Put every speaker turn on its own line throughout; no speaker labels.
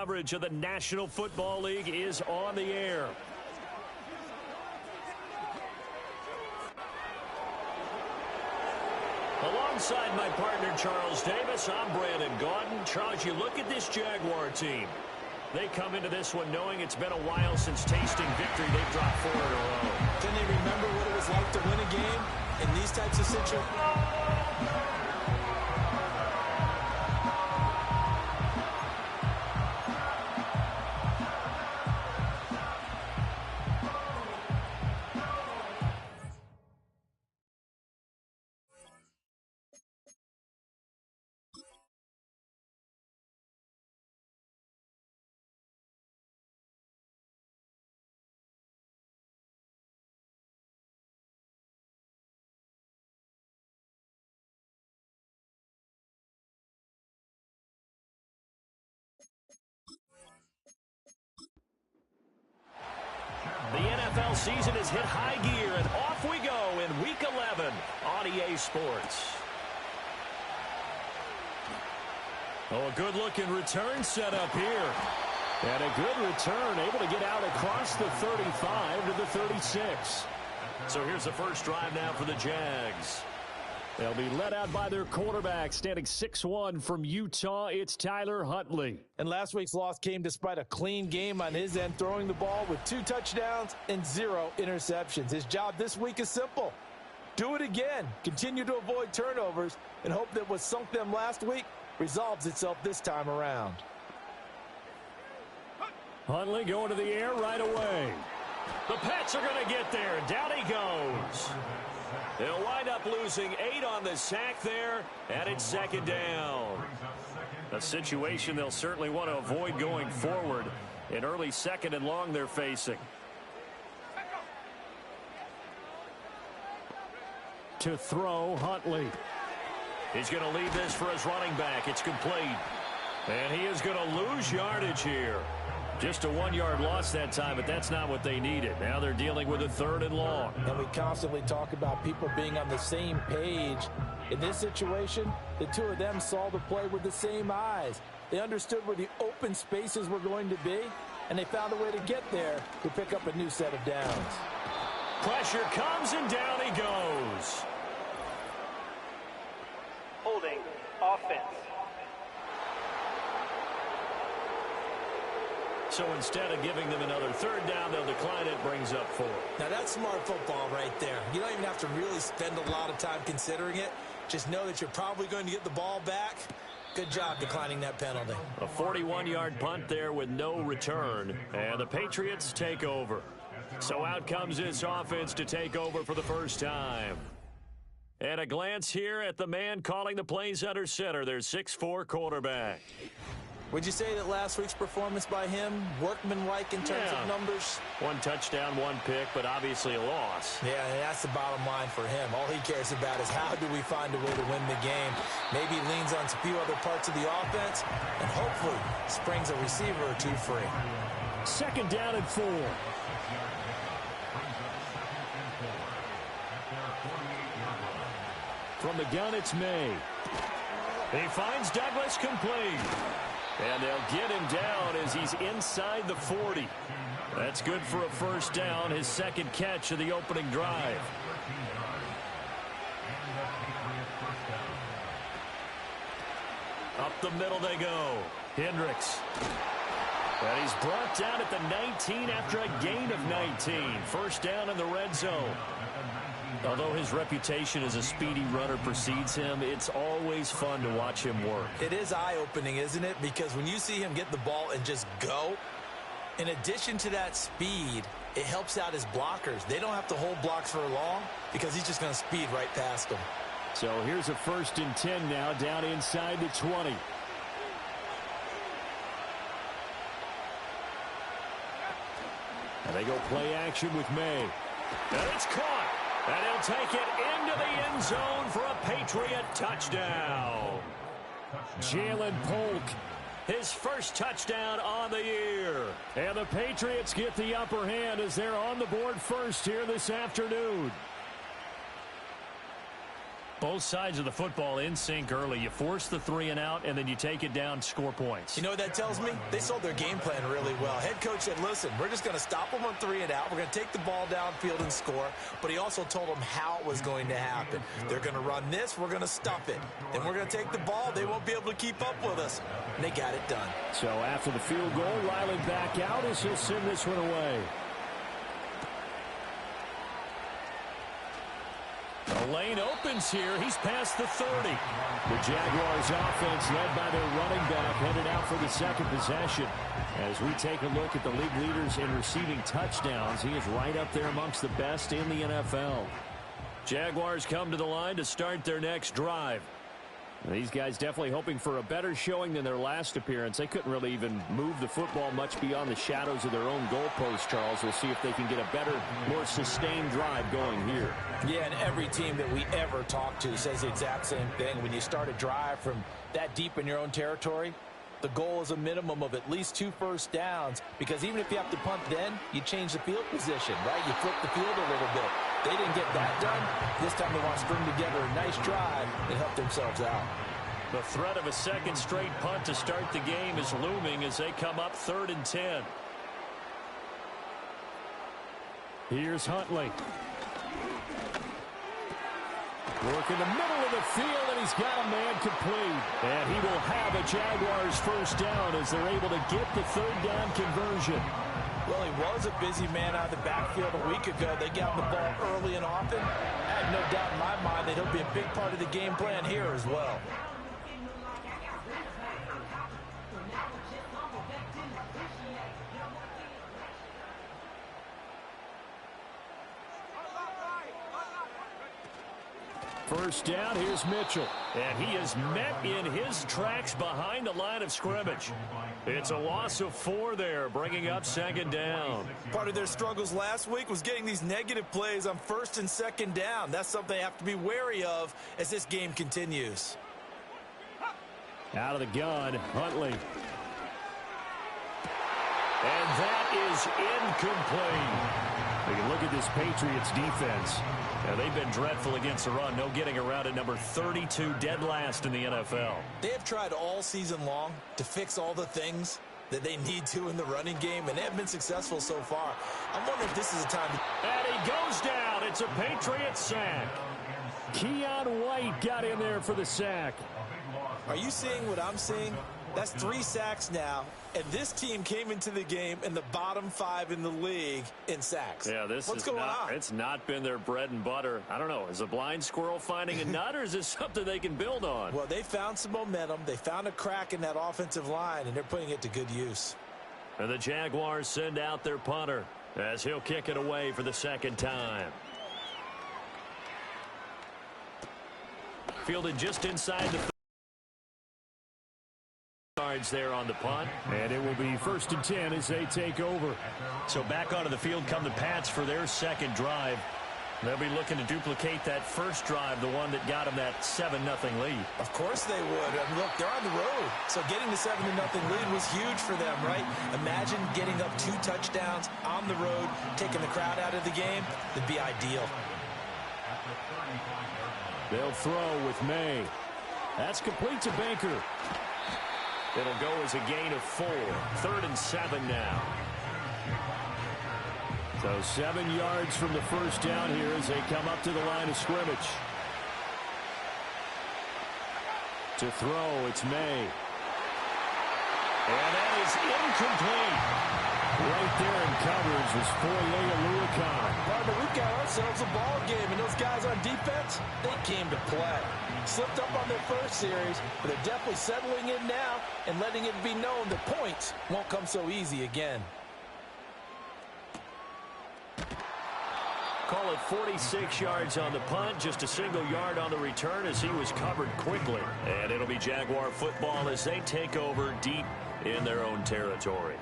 coverage of the National Football League is on the air. Alongside my partner, Charles Davis, I'm Brandon Gaudin. Charles, you look at this Jaguar team. They come into this one knowing it's been a while since tasting victory. They've dropped 4 in a row.
Can they remember what it was like to win a game in these types of situations?
The NFL season has hit high gear, and off we go in Week 11 on EA Sports. Oh, a good-looking return set up here. And a good return, able to get out across the 35 to the 36. So here's the first drive now for the Jags. They'll be led out by their quarterback, standing 6'1" from Utah. It's Tyler Huntley.
And last week's loss came despite a clean game on his end, throwing the ball with 2 touchdowns and 0 interceptions. His job this week is simple. Do it again. Continue to avoid turnovers and hope that what sunk them last week resolves itself this time around.
Huntley going to the air right away. The Pats are going to get there. Down he goes. They'll wind up losing 8 on the sack there, and it's second down. A situation they'll certainly want to avoid going forward. An early second and long they're facing. To throw, Huntley. He's going to lead this for his running back. It's complete. And he is going to lose yardage here. Just a 1-yard loss that time, but that's not what they needed. Now they're dealing with a 3rd and long.
And we constantly talk about people being on the same page. In this situation, the two of them saw the play with the same eyes. They understood where the open spaces were going to be, and they found a way to get there to pick up a new set of downs.
Pressure comes, and down he goes.
Holding offense.
So instead of giving them another 3rd down, they'll decline it, brings up 4.
Now that's smart football right there. You don't even have to really spend a lot of time considering it. Just know that you're probably going to get the ball back. Good job declining that penalty.
A 41-yard punt there with no return, and the Patriots take over. So out comes this offense to take over for the first time. And a glance here at the man calling the plays under center, their 6'4" quarterback.
Would you say that last week's performance by him, workmanlike in terms of numbers?
1 touchdown, 1 pick, but obviously a loss.
Yeah, that's the bottom line for him. All he cares about is how do we find a way to win the game. Maybe leans on a few other parts of the offense, and hopefully springs a receiver or 2 free.
2nd down and 4. From the gun, it's May. He finds Douglas complete. And they'll get him down as he's inside the 40. That's good for a 1st down, his 2nd catch of the opening drive. Up the middle they go. Hendricks. And he's brought down at the 19 after a gain of 19. 1st down in the red zone. Although his reputation as a speedy runner precedes him, it's always fun to watch him work.
It is eye-opening, isn't it? Because when you see him get the ball and just go, in addition to that speed, it helps out his blockers. They don't have to hold blocks for long because he's just going to speed right past them.
So here's a 1st and 10 now, down inside the 20. And they go play action with May. And it's caught. And he'll take it into the end zone for a Patriot touchdown. Jalen Polk, his 1st touchdown on the year. And the Patriots get the upper hand as they're on the board first here this afternoon. Both sides of the football in sync early. You force the 3 and out, and then you take it down, score points.
You know what that tells me? They sold their game plan really well. Head coach said, listen, we're just going to stop them on 3 and out. We're going to take the ball downfield and score. But he also told them how it was going to happen. They're going to run this. We're going to stuff it. Then we're going to take the ball. They won't be able to keep up with us. And they got it done.
So after the field goal, Riley back out as he'll send this one away. The lane opens here. He's past the 30. The Jaguars offense led by their running back headed out for the second possession. As we take a look at the league leaders in receiving touchdowns, he is right up there amongst the best in the NFL. Jaguars come to the line to start their next drive. These guys definitely hoping for a better showing than their last appearance. They couldn't really even move the football much beyond the shadows of their own goalpost, Charles. We'll see if they can get a better, more sustained drive going here.
Yeah, and every team that we ever talk to says the exact same thing. When you start a drive from that deep in your own territory, the goal is a minimum of at least 2 first downs, because even if you have to punt then, you change the field position, right? You flip the field a little bit. They didn't get that done. This time they want to string together a nice drive and help themselves out.
The threat of a second straight punt to start the game is looming as they come up 3rd and 10. Here's Huntley. Work in the middle of the field, and he's got a man complete. And he will have a Jaguars first down as they're able to get the 3rd down conversion.
Well, he was a busy man out of the backfield a week ago. They got him the ball early and often. I have no doubt in my mind that he'll be a big part of the game plan here as well.
First down, here's Mitchell. And he is met in his tracks behind the line of scrimmage. It's a loss of 4 there, bringing up 2nd down.
Part of their struggles last week was getting these negative plays on 1st and 2nd down. That's something they have to be wary of as this game continues.
Out of the gun, Huntley. And that is incomplete. We can look at this Patriots defense. Now, they've been dreadful against the run. No getting around at number 32, dead last in the NFL.
They have tried all season long to fix all the things that they need to in the running game, and they have been successful so far. I'm wondering if this is a time.
And he goes down. It's a Patriot sack. Keon White got in there for the sack.
Are you seeing what I'm seeing? That's 3 sacks now, and this team came into the game in the bottom 5 in the league in sacks.
Yeah, what's going on? It's not been their bread and butter. I don't know. Is a blind squirrel finding a nut, or is this something they can build on?
Well, they found some momentum. They found a crack in that offensive line, and they're putting it to good use.
And the Jaguars send out their punter as he'll kick it away for the 2nd time. Fielded just inside the yards there on the punt, and it will be 1st and 10 as they take over. So back onto the field come the Pats for their 2nd drive. They'll be looking to duplicate that first drive, the one that got them that 7-0 lead.
Of course they would. I mean, look, they're on the road, so getting the 7-0 lead was huge for them, right? Imagine getting up 2 touchdowns on the road, taking the crowd out of the game. That'd be ideal.
They'll throw with May. That's complete to Baker. It'll go as a gain of 4. 3rd and 7 now. So 7 yards from the first down here as they come up to the line of scrimmage. To throw, it's May. And that is incomplete. Right there in coverage was Foye Aluakon.
Partner, we've got ourselves a ball game, and those guys on defense, they came to play. Slipped up on their first series, but they're definitely settling in now and letting it be known the points won't come so easy again.
Call it 46 yards on the punt, just a single yard on the return as he was covered quickly. And it'll be Jaguar football as they take over deep in their own territory.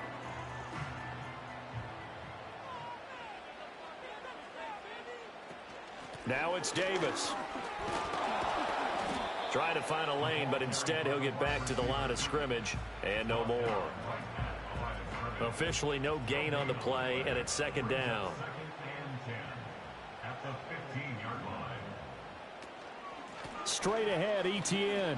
Now it's Davis. Trying to find a lane, but instead he'll get back to the line of scrimmage and no more. Officially no gain on the play, and it's 2nd down. straight ahead, Etienne.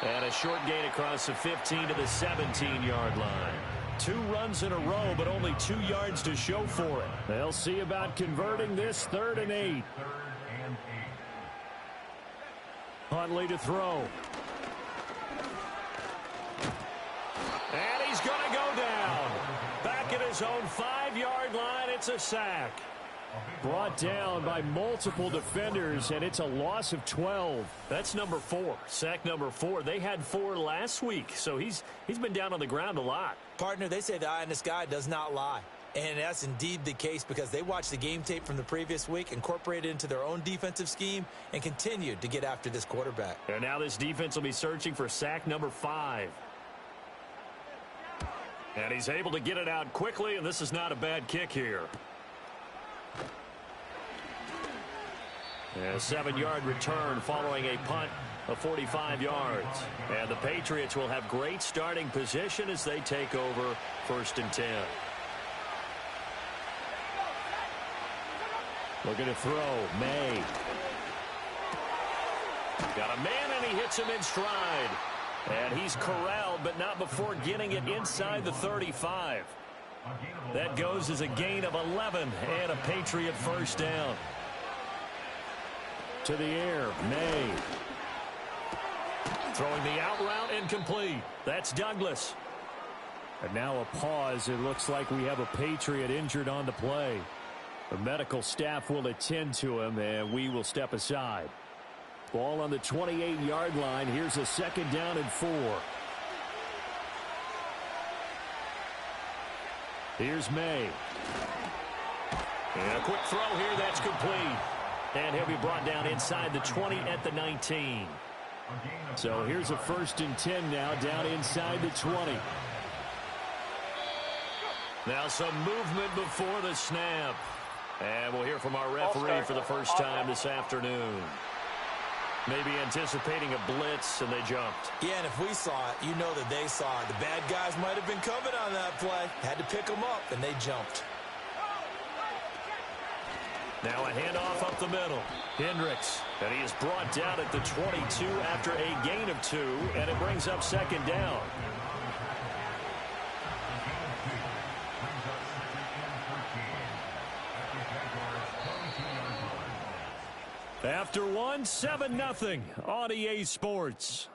And a short gain across the 15 to the 17-yard line. 2 runs in a row, but only 2 yards to show for it. They'll see about converting this 3rd and 8. Huntley to throw. And he's going to go down. Back at his own 5-yard line, it's a sack. Brought down by multiple defenders, and it's a loss of 12. That's number 4, sack number 4. They had 4 last week, so he's been down on the ground a lot.
Partner, they say the eye in the sky does not lie. And that's indeed the case because they watched the game tape from the previous week, incorporated it into their own defensive scheme, and continued to get after this quarterback.
And now this defense will be searching for sack number 5. And he's able to get it out quickly, and this is not a bad kick here. And a 7-yard return following a punt of 45 yards. And the Patriots will have great starting position as they take over 1st and 10. Looking to throw. May. Got a man, and he hits him in stride. And he's corralled, but not before getting it inside the 35. That goes as a gain of 11 and a Patriot 1st down. To the air, May. Throwing the out route incomplete. That's Douglas. And now a pause. It looks like we have a Patriot injured on the play. The medical staff will attend to him, and we will step aside. Ball on the 28-yard line. Here's a 2nd down and 4. Here's May. And a quick throw here. That's complete. And he'll be brought down inside the 20 at the 19. So here's a 1st and 10 now, down inside the 20. Now some movement before the snap. And we'll hear from our referee for the first time this afternoon. Maybe anticipating a blitz, and they jumped.
Yeah, and if we saw it, you know that they saw it. The bad guys might have been coming on that play. Had to pick them up, and they jumped.
Now a handoff up the middle. Hendricks. And he is brought down at the 22 after a gain of 2, and it brings up 2nd down. After 1, 7-0 on EA Sports.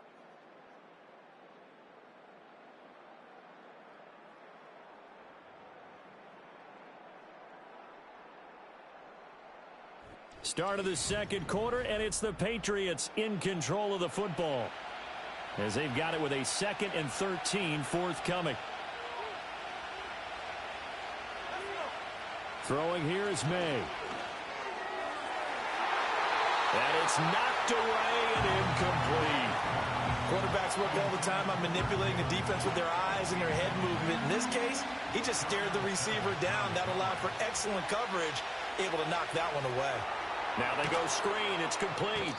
Start of the 2nd quarter, and it's the Patriots in control of the football as they've got it with a 2nd and 13 forthcoming. Throwing here is May. And it's knocked away and incomplete.
Quarterbacks work all the time on manipulating the defense with their eyes and their head movement. In this case, he just stared the receiver down. That allowed for excellent coverage, able to knock that one away.
Now they go screen. It's complete.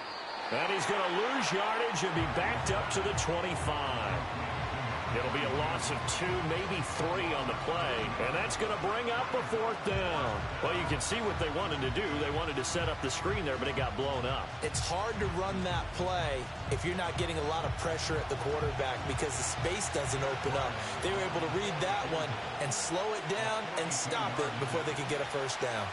And he's going to lose yardage and be backed up to the 25. It'll be a loss of 2, maybe 3 on the play. And that's going to bring up a 4th down. Well, you can see what they wanted to do. They wanted to set up the screen there, but it got blown up.
It's hard to run that play if you're not getting a lot of pressure at the quarterback because the space doesn't open up. They were able to read that one and slow it down and stop it before they could get a 1st down.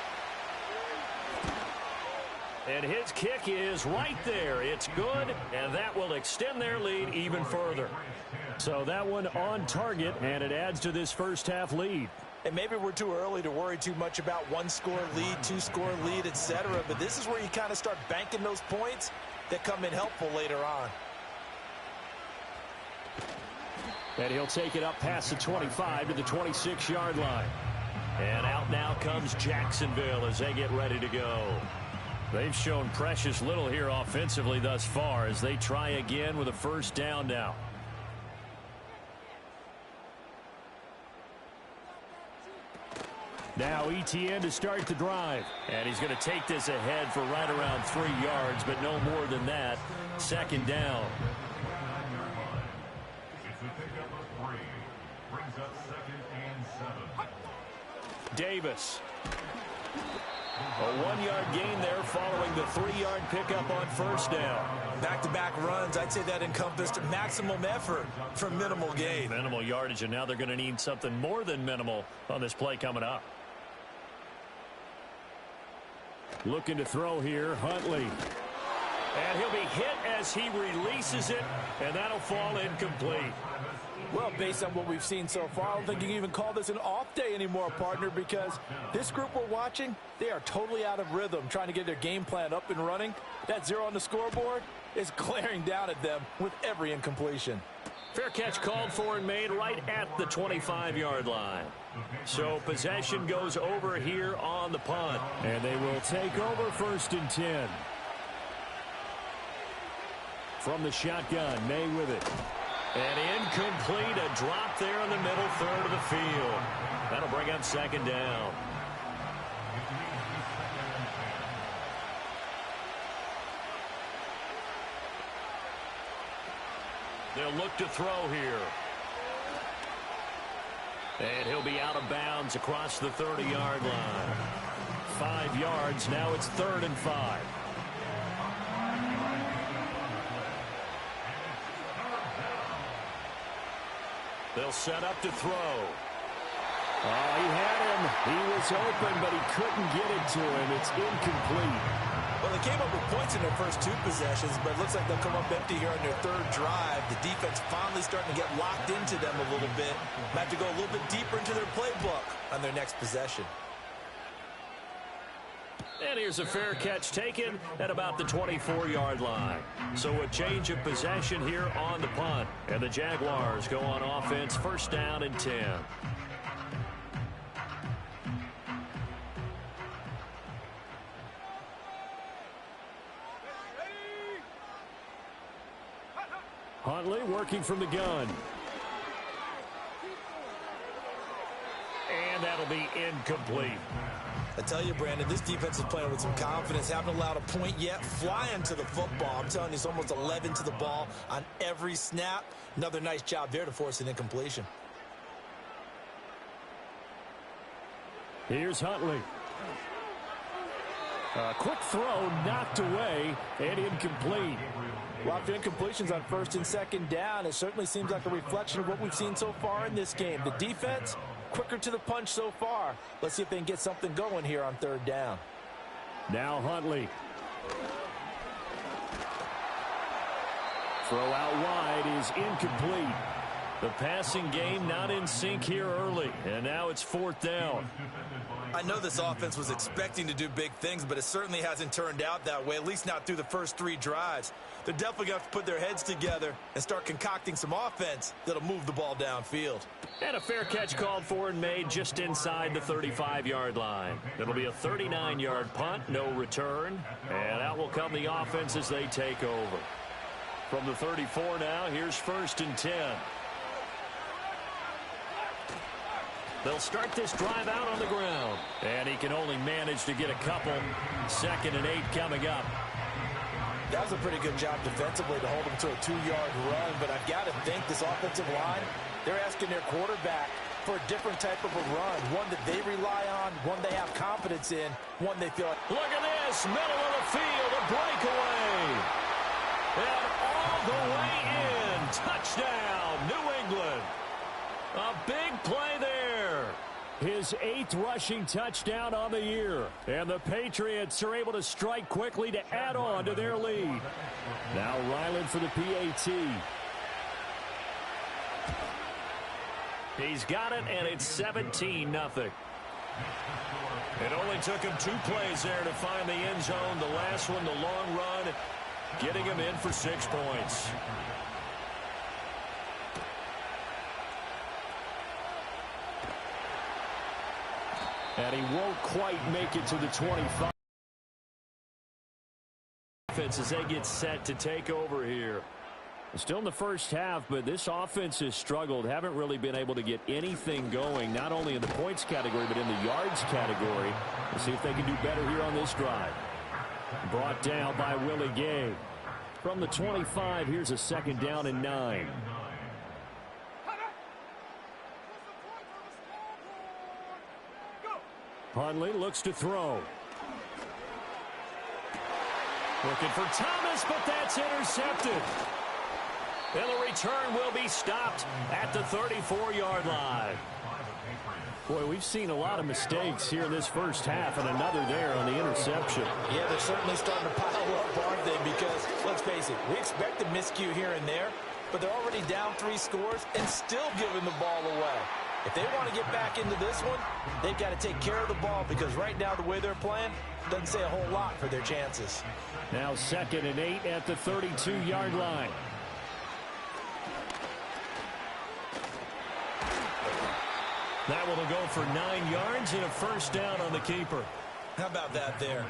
And his kick is right there. It's good, and that will extend their lead even further. So that one on target, and it adds to this first half lead.
And maybe we're too early to worry too much about 1-score lead, 2-score lead, etc. But this is where you kind of start banking those points that come in helpful later on.
And he'll take it up past the 25 to the 26-yard line. And out now comes Jacksonville as they get ready to go. They've shown precious little here offensively thus far as they try again with a 1st down now. Now Etienne to start the drive. And he's going to take this ahead for right around 3 yards, but no more than that. 2nd down. Davis. A 1-yard gain there following the 3-yard pickup on first down.
Back-to-back runs, I'd say that encompassed maximum effort for minimal gain.
Minimal yardage, and now they're going to need something more than minimal on this play coming up. Looking to throw here, Huntley. And he'll be hit as he releases it, and that'll fall incomplete.
Well, based on what we've seen so far, I don't think you can even call this an off day anymore, partner, because this group we're watching, they are totally out of rhythm, trying to get their game plan up and running. That 0 on the scoreboard is glaring down at them with every incompletion.
Fair catch called for and made right at the 25-yard line. So possession goes over here on the punt. And they will take over 1st and 10. From the shotgun, May with it. And incomplete, a drop there in the middle third of the field. That'll bring up 2nd down. They'll look to throw here. And he'll be out of bounds across the 30-yard line. 5 yards, now it's 3rd and 5. They'll set up to throw. Oh, he had him. He was open, but he couldn't get it to him. It's incomplete.
Well, they came up with points in their first 2 possessions, but it looks like they'll come up empty here on their 3rd drive. The defense finally starting to get locked into them a little bit. Might have to go a little bit deeper into their playbook on their next possession.
And here's a fair catch taken at about the 24-yard line. So a change of possession here on the punt. And the Jaguars go on offense, 1st down and 10. Huntley working from the gun. And that'll be incomplete.
I tell you, Brandon, this defense is playing with some confidence. Haven't allowed a point yet. Flying to the football. I'm telling you, it's almost 11 to the ball on every snap. Another nice job there to force an incompletion.
Here's Huntley. A quick throw knocked away and incomplete.
A lot of incompletions on 1st and 2nd down. It certainly seems like a reflection of what we've seen so far in this game. The defense, quicker to the punch so far. Let's see if they can get something going here on 3rd down.
Now Huntley. Throw out wide is incomplete. The passing game not in sync here early, and now it's 4th down.
I know this offense was expecting to do big things, but it certainly hasn't turned out that way, at least not through the first 3 drives. They're definitely going to have to put their heads together and start concocting some offense that'll move the ball downfield.
And a fair catch called for and made just inside the 35-yard line. It'll be a 39-yard punt, no return. And out will come the offense as they take over. From the 34 now, here's 1st and 10. They'll start this drive out on the ground. And he can only manage to get a couple. 2nd and 8 coming up.
That was a pretty good job defensively to hold him to a 2-yard run, but I've got to think this offensive line, they're asking their quarterback for a different type of a run, one that they rely on, one they have confidence in, one they feel like.
Look at this, middle of the field, a breakaway. And all the way in, touchdown, New England. A big play there. His 8th rushing touchdown on the year. And the Patriots are able to strike quickly to add on to their lead. Now Ryland for the PAT. He's got it, and it's 17-0. It only took him 2 plays there to find the end zone. The last one, the long run, getting him in for 6 points. And he won't quite make it to the 25. As they get set to take over here. Still in the first half, but this offense has struggled. Haven't really been able to get anything going, not only in the points category, but in the yards category. Let's see if they can do better here on this drive. Brought down by Willie Gay. From the 25, here's a 2nd down and 9. Huntley looks to throw. Looking for Thomas, but that's intercepted. And the return will be stopped at the 34-yard line. Boy, we've seen a lot of mistakes here in this first half, and another there on the interception.
Yeah, they're certainly starting to pile up, aren't they? Because, let's face it, we expect a miscue here and there, but they're already down 3 scores and still giving the ball away. If they want to get back into this one, they've got to take care of the ball, because right now the way they're playing doesn't say a whole lot for their chances.
Now 2nd and 8 at the 32-yard line. That one will go for 9 yards and a first down on the keeper.
How about that there?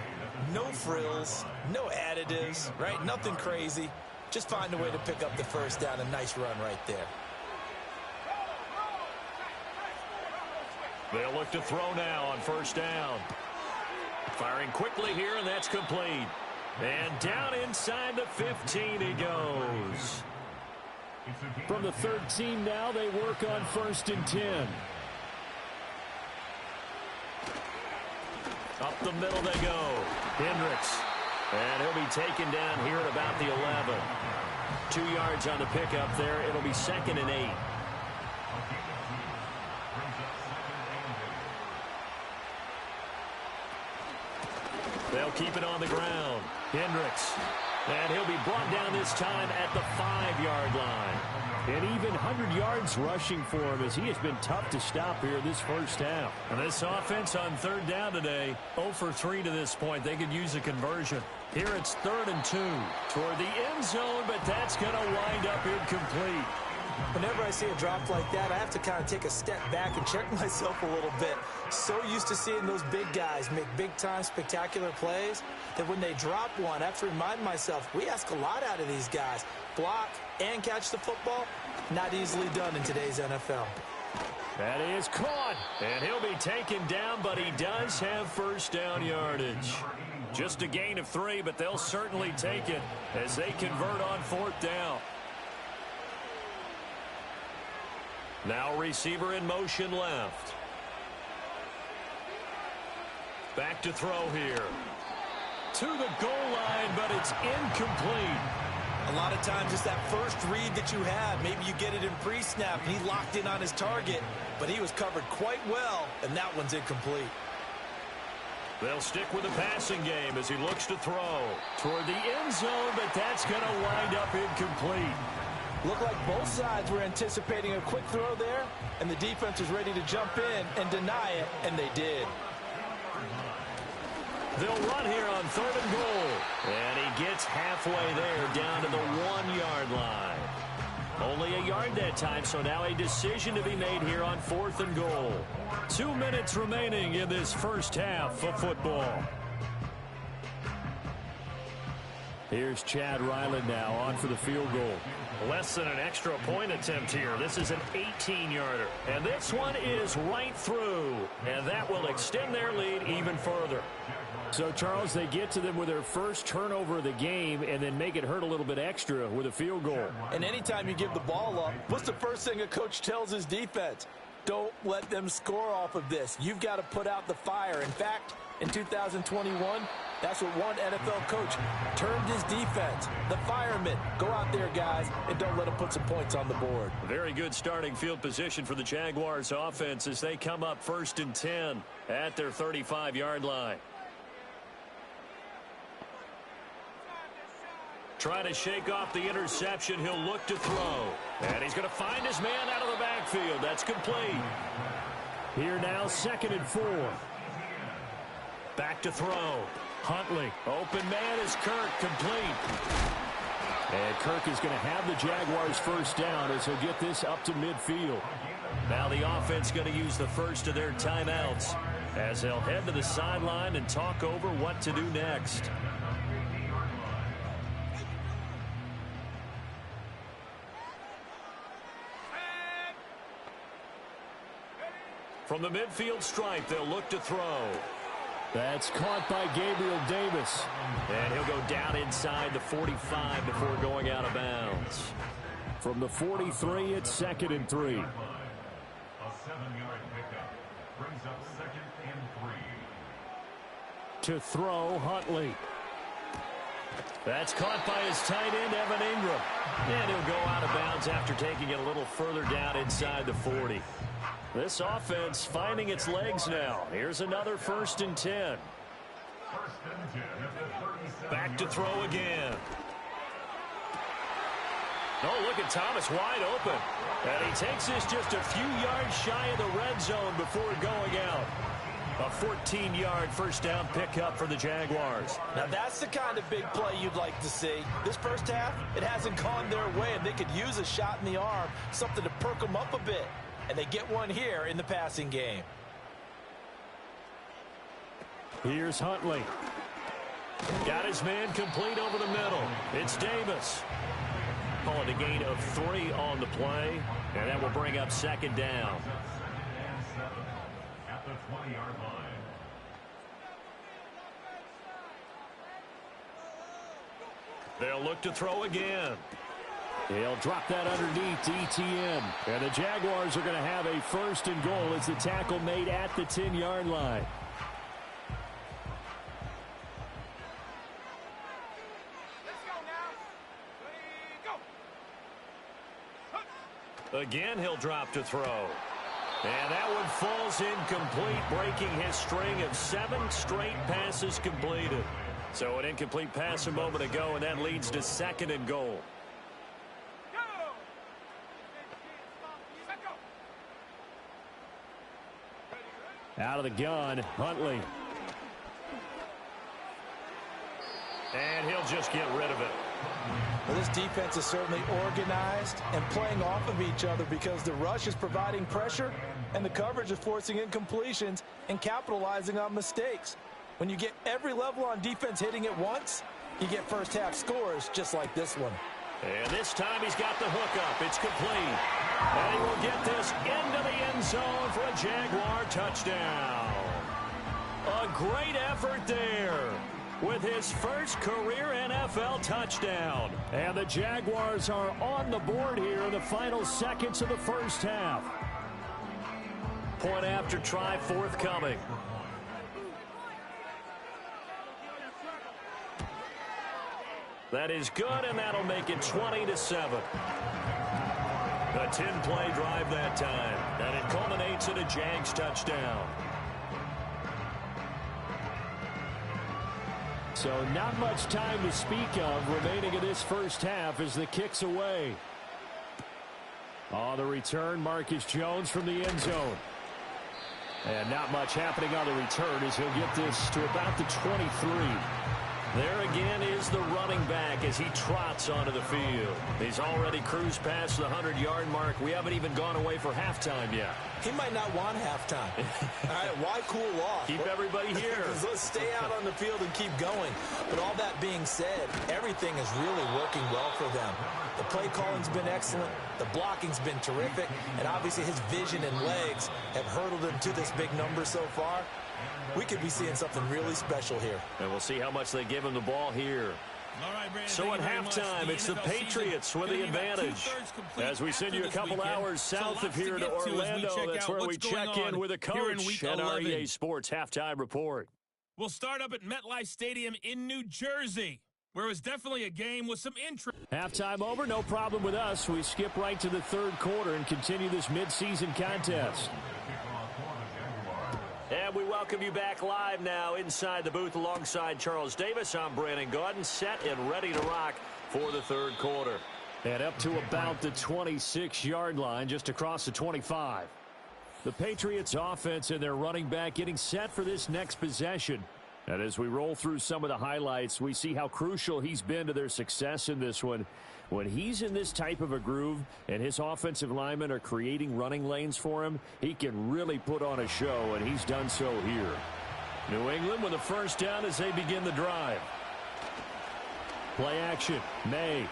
No frills, no additives, right? Nothing crazy. Just find a way to pick up the first down. A nice run right there.
They'll look to throw now on first down. Firing quickly here, and that's complete. And down inside the 15 he goes. From the 13 now, they work on 1st and 10. Up the middle they go. Hendricks. And he'll be taken down here at about the 11. 2 yards on the pickup there. It'll be 2nd and 8. They'll keep it on the ground. Hendricks. And he'll be brought down this time at the 5-yard line. And even 100 yards rushing for him, as he has been tough to stop here this first half. And this offense on 3rd down today, 0 for 3 to this point. They could use a conversion. Here it's 3rd and 2 toward the end zone, but that's going to wind up incomplete.
Whenever I see a drop like that, I have to kind of take a step back and check myself a little bit. So used to seeing those big guys make big-time spectacular plays that when they drop one, I have to remind myself, we ask a lot out of these guys. Block and catch the football, not easily done in today's NFL.
That is caught, and he'll be taken down, but he does have first down yardage. Just a gain of 3, but they'll certainly take it as they convert on 4th down. Now receiver in motion left. Back to throw here. To the goal line, but it's incomplete.
A lot of times it's that first read that you have. Maybe you get it in pre-snap, and he locked in on his target, but he was covered quite well, and that one's incomplete.
They'll stick with the passing game as he looks to throw toward the end zone, but that's going to wind up incomplete.
Looked like both sides were anticipating a quick throw there, and the defense was ready to jump in and deny it, and they did.
They'll run here on 3rd and goal. And he gets halfway there down to the 1-yard line. Only a yard that time, so now a decision to be made here on 4th and goal. 2 minutes remaining in this first half of football. Here's Chad Ryland now on for the field goal. Less than an extra point attempt here. This is an 18-yarder. And this one is right through. And that will extend their lead even further. So, Charles, they get to them with their first turnover of the game and then make it hurt a little bit extra with a field goal.
And anytime you give the ball up, what's the first thing a coach tells his defense? Don't let them score off of this. You've got to put out the fire. In fact, in 2021, that's what one NFL coach termed his defense. The firemen. Go out there, guys, and don't let them put some points on the board.
Very good starting field position for the Jaguars offense as they come up 1st and 10 at their 35-yard line. Trying to shake off the interception. He'll look to throw. And he's going to find his man out of the backfield. That's complete. Here now, 2nd and 4. Back to throw. Huntley. Open man is Kirk. Complete. And Kirk is going to have the Jaguars first down as he'll get this up to midfield. Now the offense going to use the first of their timeouts as they'll head to the sideline and talk over what to do next. From the midfield stripe, they'll look to throw. That's caught by Gabriel Davis. And he'll go down inside the 45 before going out of bounds. From the 43, it's 2nd and 3.
Brings up 2nd and 3.
To throw, Huntley. That's caught by his tight end, Evan Ingram. And he'll go out of bounds after taking it a little further down inside the 40. This offense finding its legs now. Here's another 1st and 10.
1st and 10 at the 37.
Back to throw again. Oh, look at Thomas wide open. And he takes this just a few yards shy of the red zone before going out. A 14-yard first down pickup for the Jaguars.
Now that's the kind of big play you'd like to see. This first half, it hasn't gone their way, and they could use a shot in the arm, something to perk them up a bit. And they get one here in the passing game.
Here's Huntley. Got his man complete over the middle. It's Davis. Call it a gain of 3 on the play, and that will bring up 2nd down.
At the 20-yard line.
They'll look to throw again. He'll drop that underneath to ETN. And the Jaguars are going to have a 1st and goal as the tackle made at the 10-yard line. Again, he'll drop to throw. And that one falls incomplete, breaking his string of 7 straight passes completed. So an incomplete pass a moment ago, and that leads to 2nd and goal. Out of the gun, Huntley. And he'll just get rid of it.
Well, this defense is certainly organized and playing off of each other because the rush is providing pressure and the coverage is forcing incompletions and capitalizing on mistakes. When you get every level on defense hitting at once, you get first half scores just like this one.
And this time he's got the hook up. It's complete. And he will get this into the end zone for a Jaguar touchdown. A great effort there with his first career NFL touchdown. And the Jaguars are on the board here in the final seconds of the first half. Point after try forthcoming. That is good, and that'll make it 20-7. A 10-play drive that time, and it culminates in a Jags touchdown. So not much time to speak of remaining in this first half as the kick's away. On the return, Marcus Jones from the end zone. And not much happening on the return as he'll get this to about the 23. There again is the running back as he trots onto the field. He's already cruised past the 100-yard mark. We haven't even gone away for halftime yet.
He might not want halftime. All right, why cool off?
Keep everybody here.
Let's stay out on the field and keep going. But all that being said, everything is really working well for them. The play calling's been excellent. The blocking's been terrific. And obviously his vision and legs have hurdled him to this big number so far. We could be seeing something really special here.
And we'll see how much they give him the ball here.
All right, Brandon,
so at halftime, it's the Patriots with the advantage. As we send you a couple hours south of here to Orlando, that's where we check in with a coach and our EA Sports halftime report.
We'll start up at MetLife Stadium in New Jersey, where it was definitely a game with some interest.
Halftime over, no problem with us. We skip right to the third quarter and continue this midseason contest. And we welcome you back live now inside the booth alongside Charles Davis. I'm Brandon Gaudin, set and ready to rock for the third quarter. And up to about the 26-yard line, just across the 25. The Patriots offense and their running back getting set for this next possession. And as we roll through some of the highlights, we see how crucial he's been to their success in this one. When he's in this type of a groove and his offensive linemen are creating running lanes for him, he can really put on a show, and he's done so here. New England with a first down as they begin the drive. Play action, May.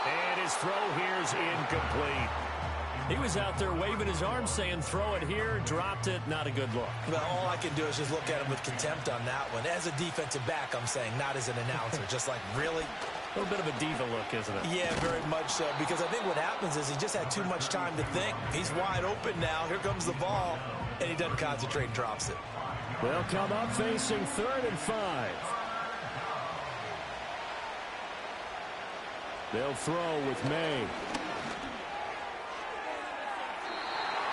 And his throw here is incomplete. He was out there waving his arms saying throw it here, dropped it, not a good look.
Well, all I can do is just look at him with contempt on that one. As a defensive back, I'm saying, not as an announcer. Just like, really?
A little bit of a diva look, isn't it?
Yeah, very much so, because I think what happens is he just had too much time to think. He's wide open now. Here comes the ball, and he doesn't concentrate and drops it.
They'll come up facing 3rd and 5. They'll throw with May.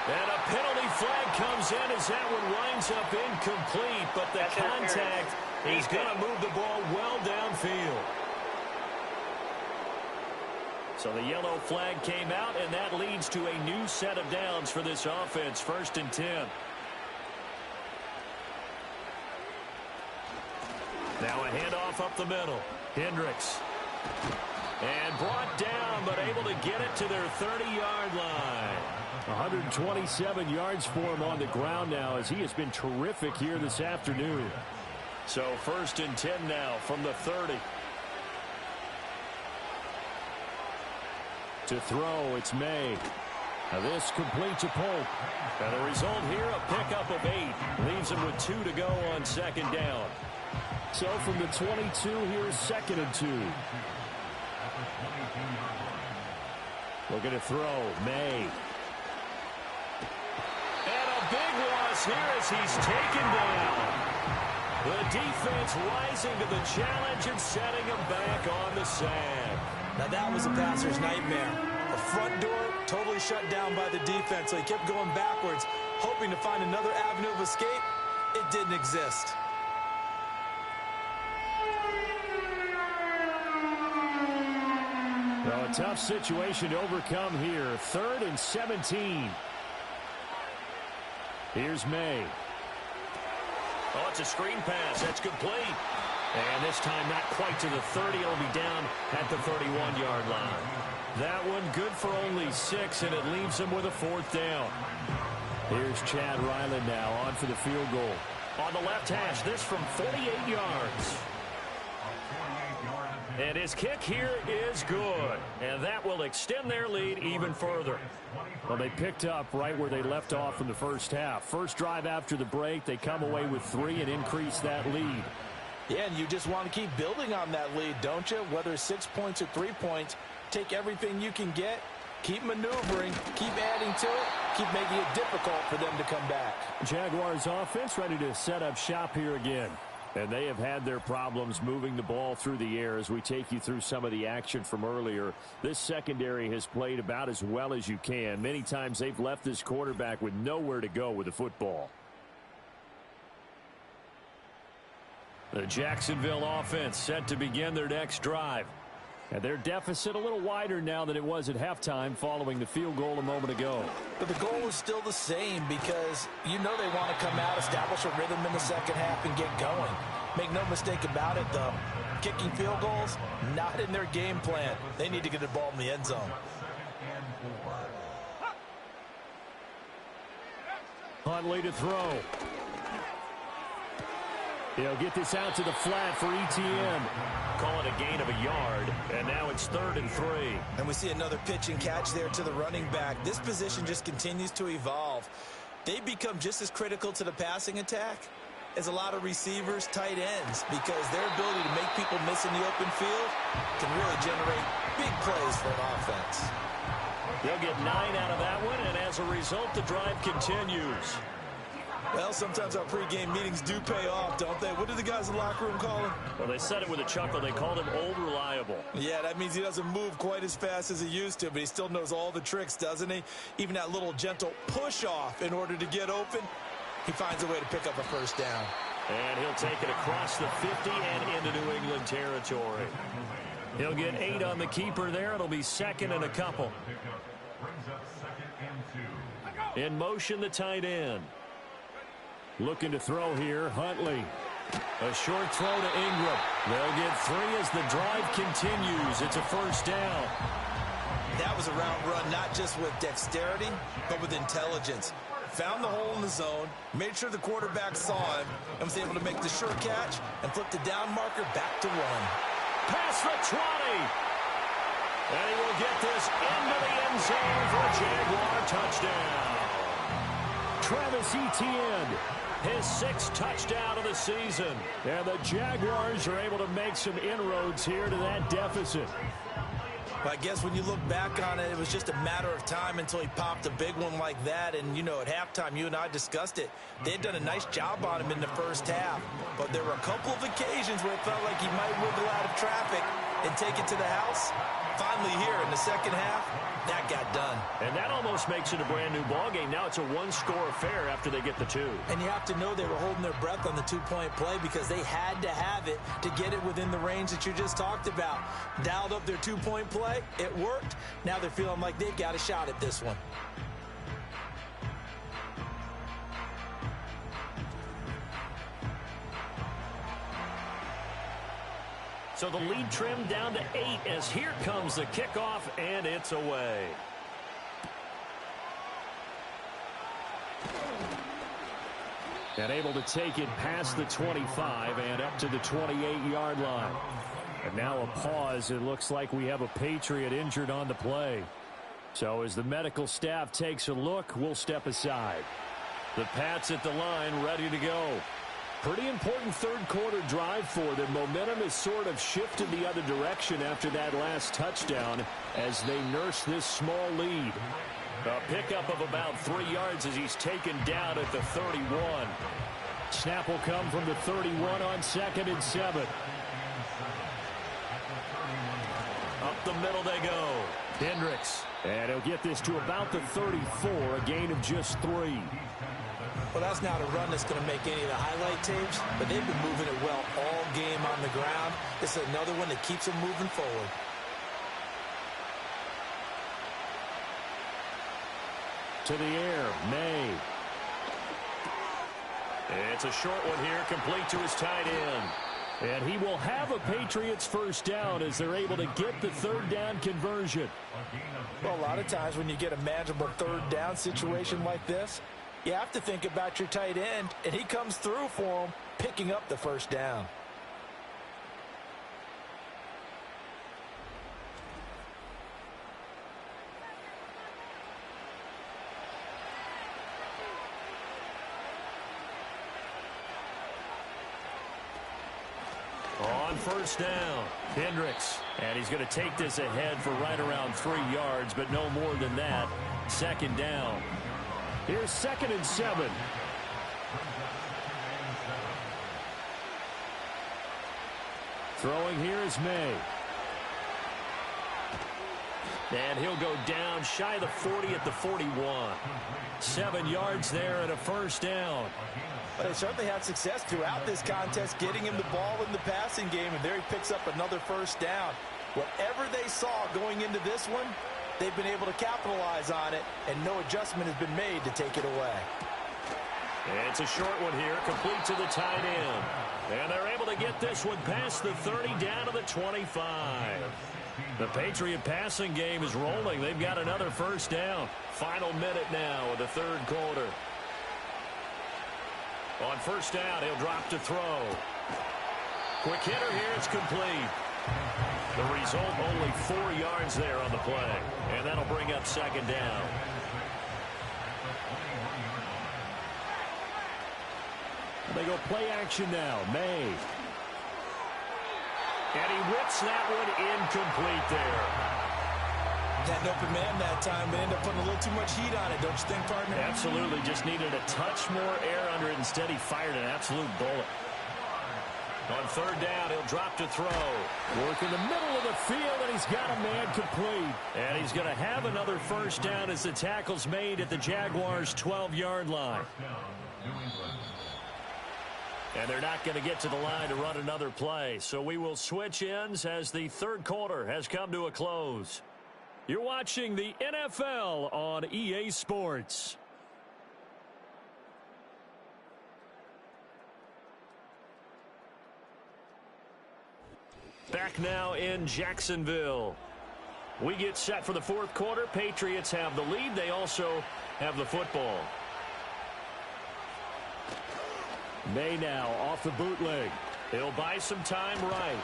And a penalty flag comes in as that one winds up incomplete, but the contact is going to move the ball well downfield. So the yellow flag came out, and that leads to a new set of downs for this offense. 1st and 10. Now a handoff up the middle. Hendricks. And brought down, but able to get it to their 30-yard line. 127 yards for him on the ground now, as he has been terrific here this afternoon. So 1st and 10 now from the 30. To throw, it's May. Now this complete to Pope. And the result here, a pickup of 8. Leaves him with 2 to go on 2nd down. So from the 22, here's 2nd and 2. Looking to throw, May. And a big loss here as he's taken down. The defense rising to the challenge and setting him back on the sand.
Now that was a passer's nightmare. The front door totally shut down by the defense, so he kept going backwards, hoping to find another avenue of escape. It didn't exist.
Well, a tough situation to overcome here. 3rd and 17. Here's May. Oh, it's a screen pass. That's complete. And this time not quite to the 30. It'll be down at the 31-yard line. That one good for only 6, and it leaves him with a 4th down. Here's Chad Ryland now on for the field goal. On the left hash, this from 48 yards. And his kick here is good. And that will extend their lead even further. Well, they picked up right where they left off in the first half. First drive after the break, they come away with 3 and increase that lead.
Yeah, and you just want to keep building on that lead, don't you? Whether it's 6 points or 3 points, take everything you can get, keep maneuvering, keep adding to it, keep making it difficult for them to come back.
Jaguars offense ready to set up shop here again. And they have had their problems moving the ball through the air as we take you through some of the action from earlier. This secondary has played about as well as you can. Many times they've left this quarterback with nowhere to go with the football. The Jacksonville offense set to begin their next drive. And their deficit a little wider now than it was at halftime following the field goal a moment ago.
But the goal is still the same because you know they want to come out, establish a rhythm in the second half, and get going. Make no mistake about it, though. Kicking field goals, not in their game plan. They need to get the ball in the end zone.
Huntley to throw. He'll get this out to the flat for ETN. Call it a gain of a yard, and now it's 3rd and 3.
And we see another pitch and catch there to the running back. This position just continues to evolve. They become just as critical to the passing attack as a lot of receivers, tight ends, because their ability to make people miss in the open field can really generate big plays for an offense.
They'll get 9 out of that one, and as a result, the drive continues.
Well, sometimes our pregame meetings do pay off, don't they? What do the guys in the locker room call him?
Well, they said it with a chuckle. They called him Old Reliable.
Yeah, that means he doesn't move quite as fast as he used to, but he still knows all the tricks, doesn't he? Even that little gentle push-off in order to get open, he finds a way to pick up a first down.
And he'll take it across the 50 and into New England territory. He'll get 8 on the keeper there. It'll be 2nd and a couple. In motion, the tight end. Looking to throw here, Huntley. A short throw to Ingram. They'll get 3 as the drive continues. It's a first down.
That was a route run, not just with dexterity, but with intelligence. Found the hole in the zone, made sure the quarterback saw him, and was able to make the sure catch and flip the down marker back to 1.
Past the 20. And he will get this into the end zone for a Jaguar touchdown. Travis Etienne, his 6th touchdown of the season. And the Jaguars are able to make some inroads here to that deficit.
I guess when you look back on it, it was just a matter of time until he popped a big one like that. And, you know, at halftime, you and I discussed it. They'd done a nice job on him in the first half. But there were a couple of occasions where it felt like he might wiggle out of traffic and take it to the house. Finally here in the second half, that got done.
And that almost makes it a brand-new ballgame. Now it's a one-score affair after they get the 2.
And you have to know they were holding their breath on the 2-point play because they had to have it to get it within the range that you just talked about. Dialed up their 2-point play. It worked. Now they're feeling like they've got a shot at this one.
So the lead trimmed down to 8 as here comes the kickoff, and it's away. And able to take it past the 25 and up to the 28-yard line. And now a pause. It looks like we have a Patriot injured on the play. So as the medical staff takes a look, we'll step aside. The Pats at the line, ready to go. Pretty important third-quarter drive for them. Momentum has sort of shifted the other direction after that last touchdown as they nurse this small lead. A pickup of about 3 yards as he's taken down at the 31. Snap will come from the 31 on 2nd and 7. Up the middle they go. Hendricks. And he'll get this to about the 34, a gain of just 3.
Well, that's not a run that's going to make any of the highlight tapes, but they've been moving it well all game on the ground. This is another one that keeps them moving forward.
To the air, May. It's a short one here, complete to his tight end. And he will have a Patriots first down as they're able to get the third down conversion.
Well, a lot of times when you get a manageable third down situation like this, you have to think about your tight end, and he comes through for him, picking up the first down.
On first down, Hendricks. And he's going to take this ahead for right around 3 yards, but no more than that. 2nd down. Here's 2nd and 7. Throwing here is May. And he'll go down shy of the 40 at the 41. 7 yards there and a first down.
But they certainly had success throughout this contest, getting him the ball in the passing game, and there he picks up another first down. Whatever they saw going into this one, they've been able to capitalize on it, and no adjustment has been made to take it away.
It's a short one here, complete to the tight end. And they're able to get this one past the 30 down to the 25. The Patriot passing game is rolling. They've got another first down. Final minute now of the third quarter. On first down, he'll drop to throw. Quick hitter here, it's complete. The result, only 4 yards there on the play. And that'll bring up 2nd down. They go play action now. May. And he whips that one incomplete there.
Had an open man that time, but ended up putting a little too much heat on it, don't you think, partner?
Absolutely. Just needed a touch more air under it. Instead, he fired an absolute bullet. On third down, he'll drop to throw. Work in the middle of the field, and he's got a man complete. And he's going to have another first down as the tackle's made at the Jaguars' 12-yard line. And they're not going to get to the line to run another play. So we will switch ends as the third quarter has come to a close. You're watching the NFL on EA Sports. Back now in Jacksonville. We get set for the fourth quarter. Patriots have the lead. They also have the football. May now off the bootleg. He'll buy some time right.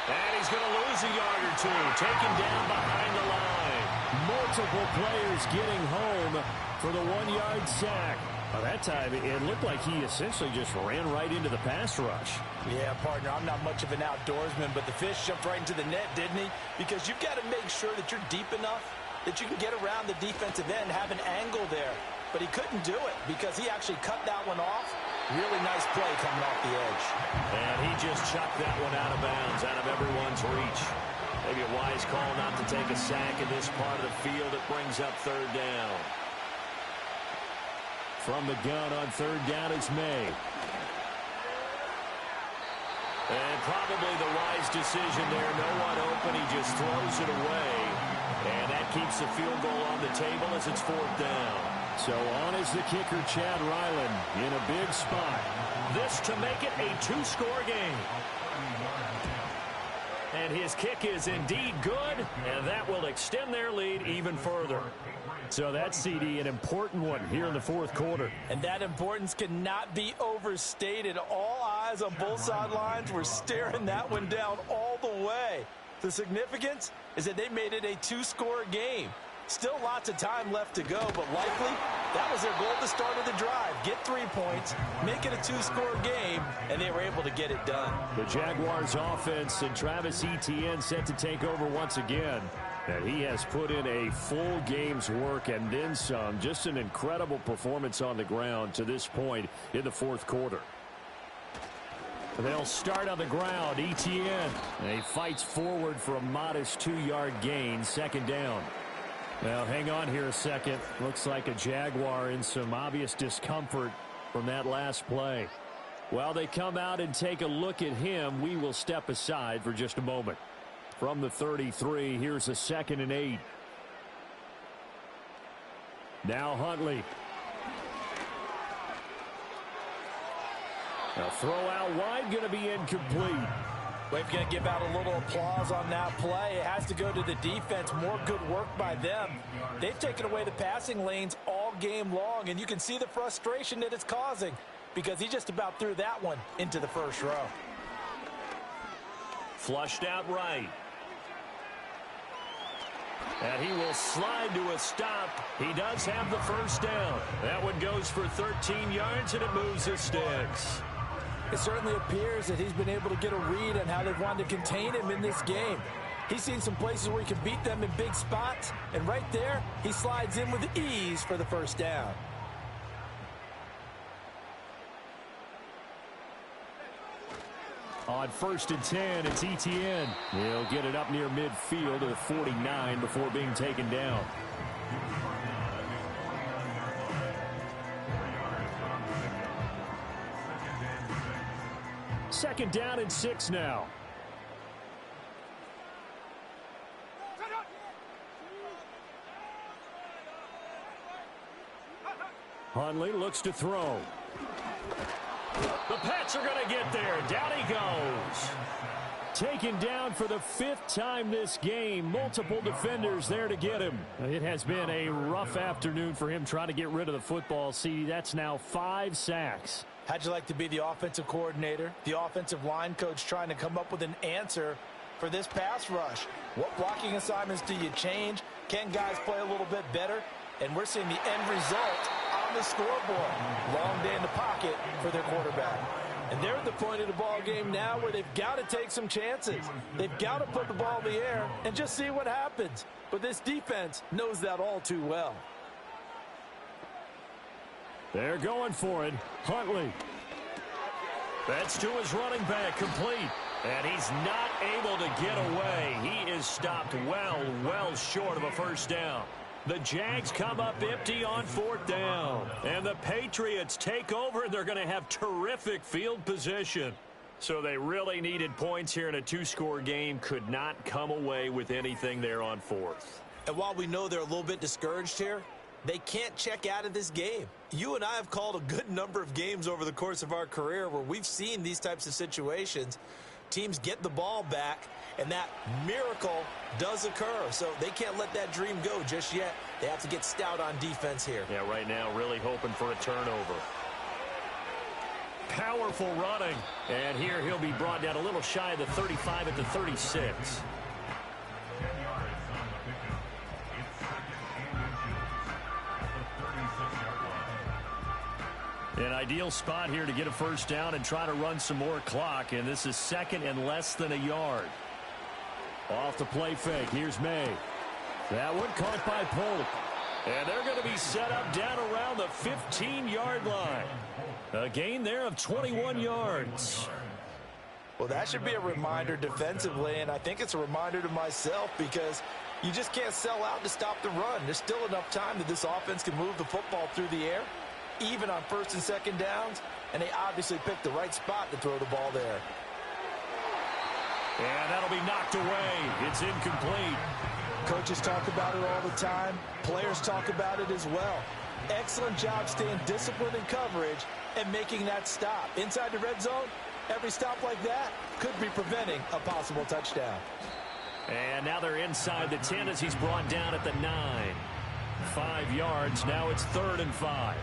And he's going to lose a yard or two. Taken down behind the line. More Multiple players getting home for the 1-yard sack. Well, that time, it looked like he essentially just ran right into the pass rush.
Yeah, partner, I'm not much of an outdoorsman, but the fish jumped right into the net, didn't he? Because you've got to make sure that you're deep enough that you can get around the defensive end, have an angle there. But he couldn't do it because he actually cut that one off. Really nice play coming off the edge.
And he just chucked that one out of bounds, out of everyone's reach. Maybe a wise call not to take a sack in this part of the field. It brings up third down. From the gun on third down, it's May. And probably the wise decision there. No one open. He just throws it away. And that keeps the field goal on the table as it's fourth down. So on is the kicker, Chad Ryland, in a big spot. This to make it a 2-score game. And his kick is indeed good, and that will extend their lead even further. So that's, CD, an important one here in the fourth quarter.
And that importance cannot be overstated. All eyes on both sidelines were staring that one down all the way. The significance is that they made it a 2-score game. Still lots of time left to go, but likely that was their goal at the start of the drive. Get 3 points, make it a 2-score game, and they were able to get it done.
The Jaguars offense and Travis Etienne set to take over once again. And he has put in a full game's work and then some. Just an incredible performance on the ground to this point in the fourth quarter. They'll start on the ground. Etienne. And he fights forward for a modest 2-yard gain. Second down. Well, hang on here a second. Looks like a Jaguar in some obvious discomfort from that last play. While they come out and take a look at him, we will step aside for just a moment. From the 33, here's a 2nd and 8. Now Huntley. A throw out wide, going to be incomplete.
We're going to give out a little applause on that play. It has to go to the defense. More good work by them. They've taken away the passing lanes all game long, and you can see the frustration that it's causing because he just about threw that one into the first row.
Flushed out right. And he will slide to a stop. He does have the first down. That one goes for 13 yards, and it moves his sticks.
It certainly appears that he's been able to get a read on how they've wanted to contain him in this game. He's seen some places where he can beat them in big spots, and right there, he slides in with ease for the first down.
On 1st and 10, it's Etienne. He'll get it up near midfield to the 49 before being taken down. Second down and 6 now. Hundley looks to throw. The Pats are going to get there. Down he goes. Taken down for the 5th time this game. Multiple defenders there to get him. It has been a rough afternoon for him trying to get rid of the football. See, that's now 5 sacks.
How'd you like to be the offensive coordinator, the offensive line coach trying to come up with an answer for this pass rush? What blocking assignments do you change? Can guys play a little bit better? And we're seeing the end result on the scoreboard. Long day in the pocket for their quarterback. And they're at the point of the ball game now where they've got to take some chances. They've got to put the ball in the air and just see what happens. But this defense knows that all too well.
They're going for it. Huntley. That's to his running back, complete. And he's not able to get away. He is stopped well short of a first down. The Jags come up empty on 4th down. And the Patriots take over, and they're going to have terrific field position. So they really needed points here in a 2-score game. Could not come away with anything there on 4th.
And while we know they're a little bit discouraged here, they can't check out of this game. You and I have called a good number of games over the course of our career where we've seen these types of situations. Teams get the ball back, and that miracle does occur. So they can't let that dream go just yet. They have to get stout on defense here.
Yeah, right now really hoping for a turnover. Powerful running. And here he'll be brought down a little shy of the 35 at the 36. An ideal spot here to get a first down and try to run some more clock, and this is second and less than a yard. Off the play fake, here's May. That one caught by Polk. And they're going to be set up down around the 15-yard line. A gain there of 21 yards.
Well, that should be a reminder defensively, and I think it's a reminder to myself because you just can't sell out to stop the run. There's still enough time that this offense can move the football through the air, even on first and second downs, and they obviously picked the right spot to throw the ball there.
And that'll be knocked away. It's incomplete.
Coaches talk about it all the time. Players talk about it as well. Excellent job staying disciplined in coverage and making that stop. Inside the red zone, every stop like that could be preventing a possible touchdown.
And now they're inside the 10 as he's brought down at the 9. 5 yards. Now it's 3rd and 5.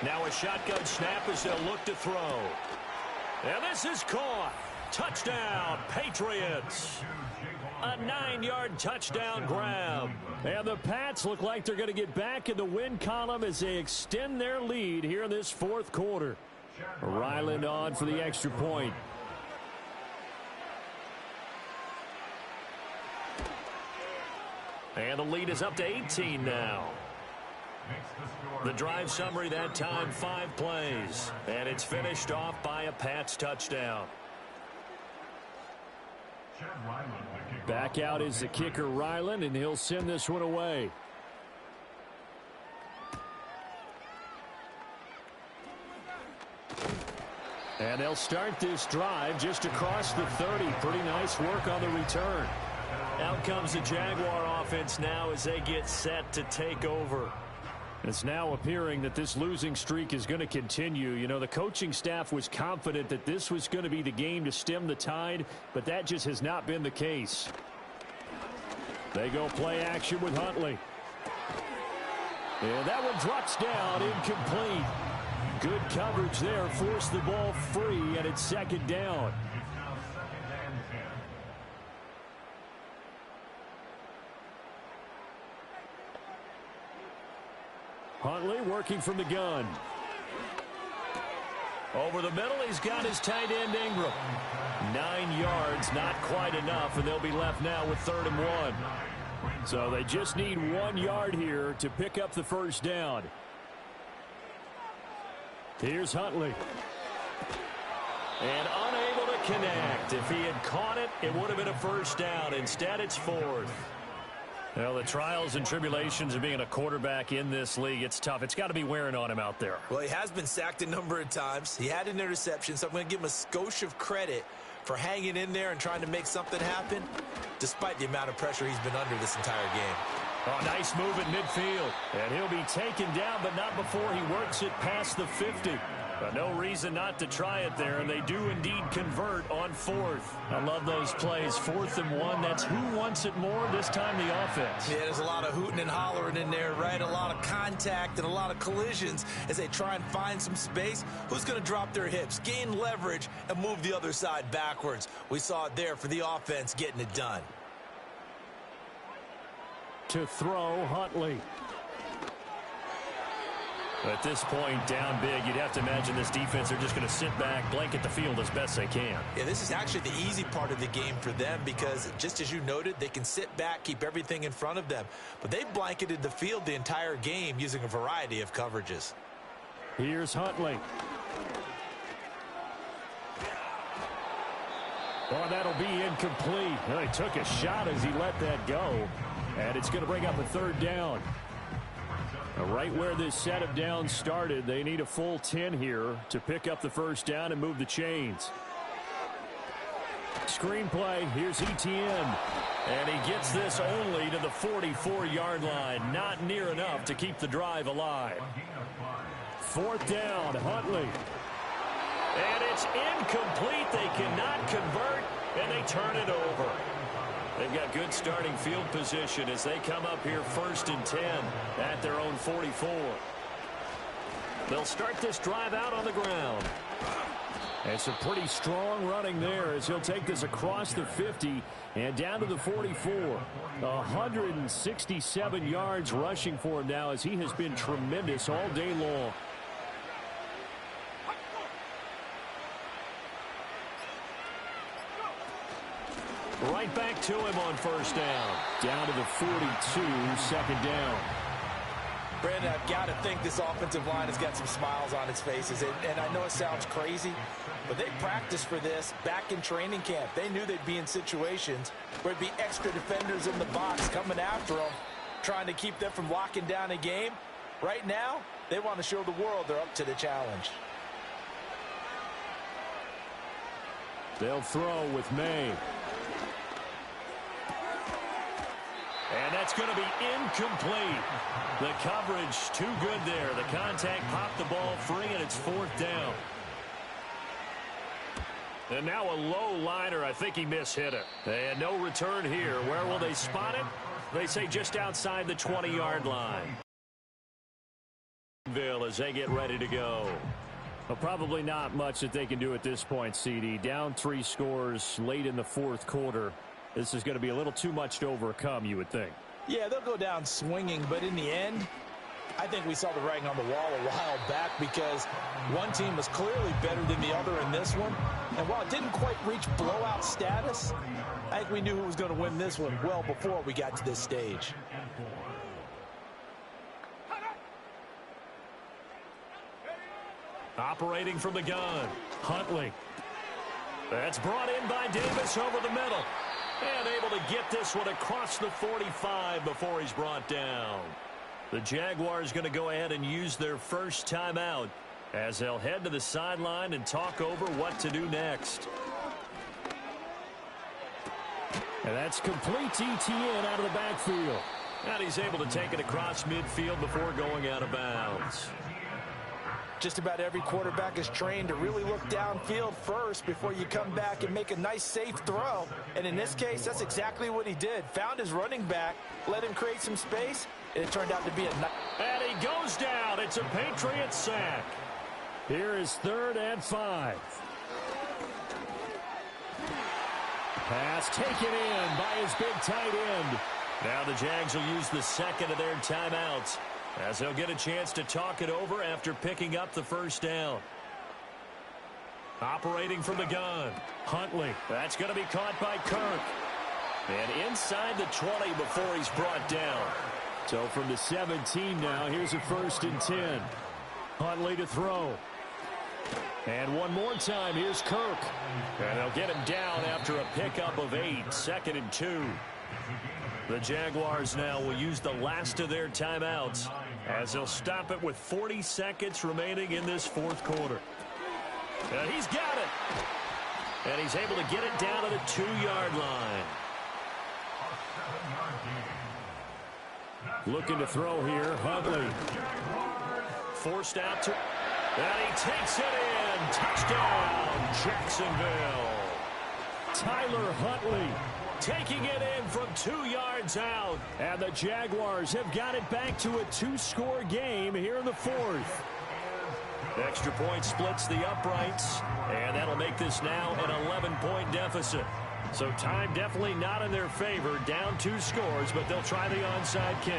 Now a shotgun snap as they'll look to throw. And this is caught. Touchdown, Patriots. A 9-yard touchdown grab. And the Pats look like they're going to get back in the win column as they extend their lead here in this 4th quarter. Ryland on for the extra point. And the lead is up to 18 now. The drive summary that time, 5 plays. And it's finished off by a Pats touchdown. Back out is the kicker, Ryland, and he'll send this one away. And they'll start this drive just across the 30. Pretty nice work on the return. Out comes the Jaguar offense now as they get set to take over. It's now appearing that this losing streak is going to continue. You know, the coaching staff was confident that this was going to be the game to stem the tide, but that just has not been the case. They go play action with Huntley. And that one drops down, incomplete. Good coverage there, forced the ball free, and it's 2nd down. Huntley working from the gun. Over the middle, he's got his tight end Ingram. 9 yards, not quite enough, and they'll be left now with 3rd and 1. So they just need 1 yard here to pick up the first down. Here's Huntley. And unable to connect. If he had caught it, it would have been a first down. Instead, it's 4th. Well, the trials and tribulations of being a quarterback in this league, it's tough. It's got to be wearing on him out there.
Well, he has been sacked a number of times. He had an interception, so I'm going to give him a skosh of credit for hanging in there and trying to make something happen, despite the amount of pressure he's been under this entire game.
Oh, nice move at midfield. And he'll be taken down, but not before he works it past the 50. But no reason not to try it there, and they do indeed convert on 4th. I love those plays. 4th and 1, that's who wants it more, this time the offense.
Yeah, there's a lot of hooting and hollering in there, right? A lot of contact and a lot of collisions as they try and find some space. Who's going to drop their hips, gain leverage, and move the other side backwards? We saw it there for the offense getting it done.
To throw, Huntley. At this point, down big, you'd have to imagine this defense, they're just going to sit back, blanket the field as best they can.
Yeah, this is actually the easy part of the game for them because, just as you noted, they can sit back, keep everything in front of them. But they've blanketed the field the entire game using a variety of coverages.
Here's Huntley. Oh, that'll be incomplete. Well, he took a shot as he let that go. And it's going to bring up a 3rd down. Right where this set of downs started, they need a full 10 here to pick up the first down and move the chains. Screenplay, here's Etienne. And he gets this only to the 44-yard line. Not near enough to keep the drive alive. 4th down, Huntley. And it's incomplete. They cannot convert, and they turn it over. They've got good starting field position as they come up here 1st and 10 at their own 44. They'll start this drive out on the ground. And some pretty strong running there as he'll take this across the 50 and down to the 44. 167 yards rushing for him now as he has been tremendous all day long. Right back to him on first down. Down to the 42, second down.
Brandon, I've got to think this offensive line has got some smiles on its faces. And I know it sounds crazy, but they practiced for this back in training camp. They knew they'd be in situations where it'd be extra defenders in the box coming after them, trying to keep them from locking down a game. Right now, they want to show the world they're up to the challenge.
They'll throw with May. And that's going to be incomplete. The coverage too good there. The contact popped the ball free, and it's fourth down. And now a low liner. I think he mishit it. And no return here. Where will they spot it? They say just outside the 20-yard line. As they get ready to go. Well, probably not much that they can do at this point, CD. Down 3 scores late in the fourth quarter. This is going to be a little too much to overcome, you would think.
Yeah, they'll go down swinging, but in the end, I think we saw the writing on the wall a while back because one team was clearly better than the other in this one. And while it didn't quite reach blowout status, I think we knew who was going to win this one well before we got to this stage.
Operating from the gun, Huntley. That's brought in by Davis over the middle. And able to get this one across the 45 before he's brought down. The Jaguars going to go ahead and use their first timeout as they'll head to the sideline and talk over what to do next. And that's complete ETN out of the backfield. And he's able to take it across midfield before going out of bounds.
Just about every quarterback is trained to really look downfield first before you come back and make a nice, safe throw. And in this case, that's exactly what he did. Found his running back, let him create some space, and it turned out to be a nice.
And he goes down. It's a Patriot sack. Here is 3rd and 5. Pass taken in by his big tight end. Now the Jags will use the second of their timeouts, as they'll get a chance to talk it over after picking up the first down. Operating from the gun, Huntley. That's going to be caught by Kirk. And inside the 20 before he's brought down. So from the 17 now, here's a 1st and 10. Huntley to throw. And one more time, here's Kirk. And they'll get him down after a pickup of 8, 2nd and 2. The Jaguars now will use the last of their timeouts as they'll stop it with 40 seconds remaining in this fourth quarter. And he's got it. And he's able to get it down to the 2-yard line. Looking to throw here, Huntley. Forced out to... And he takes it in. Touchdown, Jacksonville. Tyler Huntley taking it in from 2 yards out. And the Jaguars have got it back to a 2-score game here in the fourth. Extra point splits the uprights, and that'll make this now an 11-point deficit. So time definitely not in their favor. Down 2 scores, but they'll try the onside kick.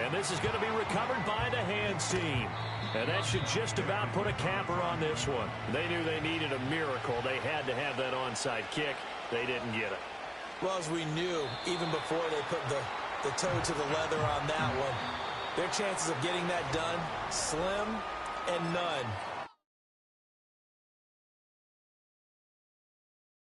And this is going to be recovered by the hands team. And that should just about put a capper on this one. They knew they needed a miracle. They had to have that onside kick. They didn't get it.
Well, as we knew, even before they put the toe to the leather on that one, their chances of getting that done, slim and none.